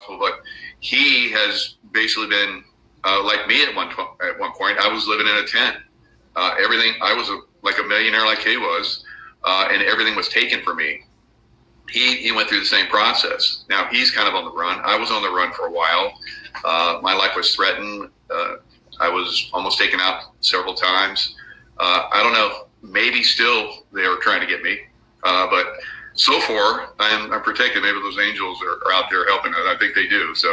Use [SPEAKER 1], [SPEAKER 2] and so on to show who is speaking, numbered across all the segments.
[SPEAKER 1] but he has basically been like me at one point. I was living in a tent. Everything, I was like a millionaire like he was, and everything was taken from me. He went through the same process. Now he's kind of on the run. I was on the run for a while. My life was threatened. I was almost taken out several times. I don't know. Maybe still they were trying to get me, but so far I'm protected. Maybe those angels are out there helping us. I think they do. So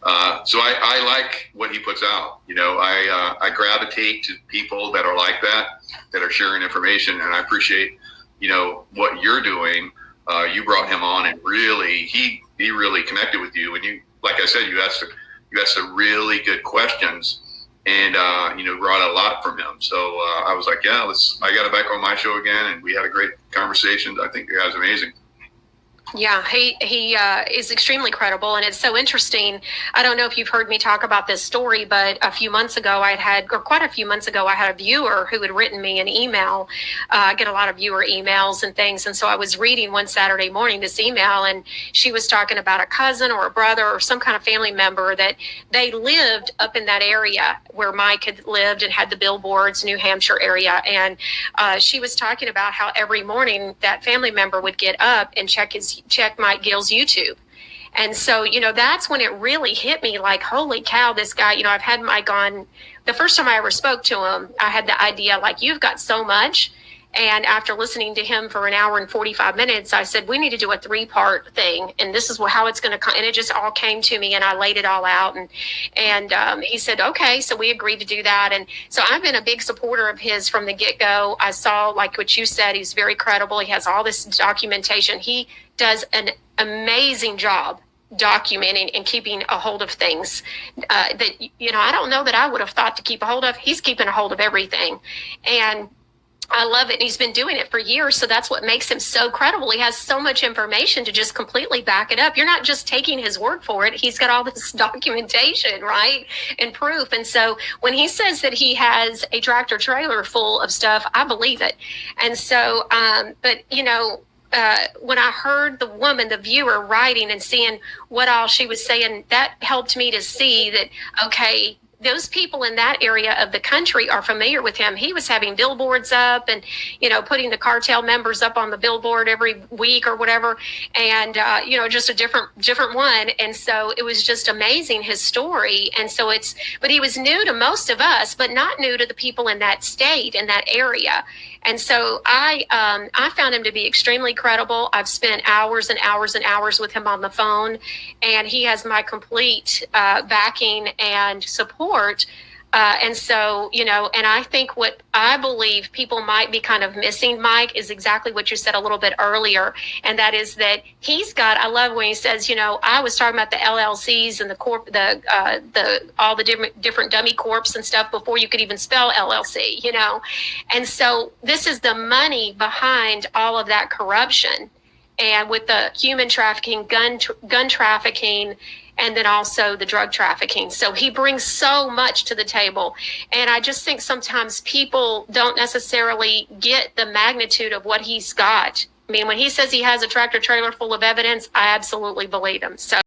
[SPEAKER 1] I like what he puts out. You know, I gravitate to people that are like that are sharing information, and I appreciate, you know, what you're doing. You brought him on, and really, he really connected with you. And you, like I said, you asked some really good questions, and you know, brought a lot from him. So I was like, yeah, I got it back on my show again, and we had a great conversation. I think the guy's amazing.
[SPEAKER 2] Yeah, he is extremely credible, and it's so interesting. I don't know if you've heard me talk about this story, but quite a few months ago, I had a viewer who had written me an email. I get a lot of viewer emails and things, and so I was reading one Saturday morning this email, and she was talking about a cousin or a brother or some kind of family member that they lived up in that area where Mike had lived and had the billboards, New Hampshire area, and she was talking about how every morning that family member would get up and check Mike Gill's YouTube. And so, you know, that's when it really hit me like, holy cow, this guy, you know, I've had Mike on. The first time I ever spoke to him, I had the idea like, you've got so much. And after listening to him for an hour and 45 minutes, I said, we need to do a 3-part thing. And this is how it's going to come. And it just all came to me, and I laid it all out. And he said, okay, so we agreed to do that. And so I've been a big supporter of his from the get-go. I saw, like what you said, he's very credible. He has all this documentation. He does an amazing job documenting and keeping a hold of things that, you know, I don't know that I would have thought to keep a hold of. He's keeping a hold of everything. And I love it. And he's been doing it for years. So that's what makes him so credible. He has so much information to just completely back it up. You're not just taking his word for it. He's got all this documentation, right? And proof. And so when he says that he has a tractor trailer full of stuff, I believe it. And so, but you know, when I heard the woman, the viewer, writing and seeing what all she was saying, that helped me to see that, okay, those people in that area of the country are familiar with him. He was having billboards up and, you know, putting the cartel members up on the billboard every week or whatever. And, you know, just a different one. And so it was just amazing, his story. And so but he was new to most of us, but not new to the people in that state, in that area. And so I found him to be extremely credible. I've spent hours and hours and hours with him on the phone, and he has my complete backing and support. And so, you know, and I think what I believe people might be kind of missing, Mike, is exactly what you said a little bit earlier. And that is that I love when he says, you know, I was talking about the LLCs and all the different dummy corps and stuff before you could even spell LLC, you know. And so this is the money behind all of that corruption. And with the human trafficking, gun trafficking, and then also the drug trafficking. So he brings so much to the table. And I just think sometimes people don't necessarily get the magnitude of what he's got. I mean, when he says he has a tractor trailer full of evidence, I absolutely believe him. So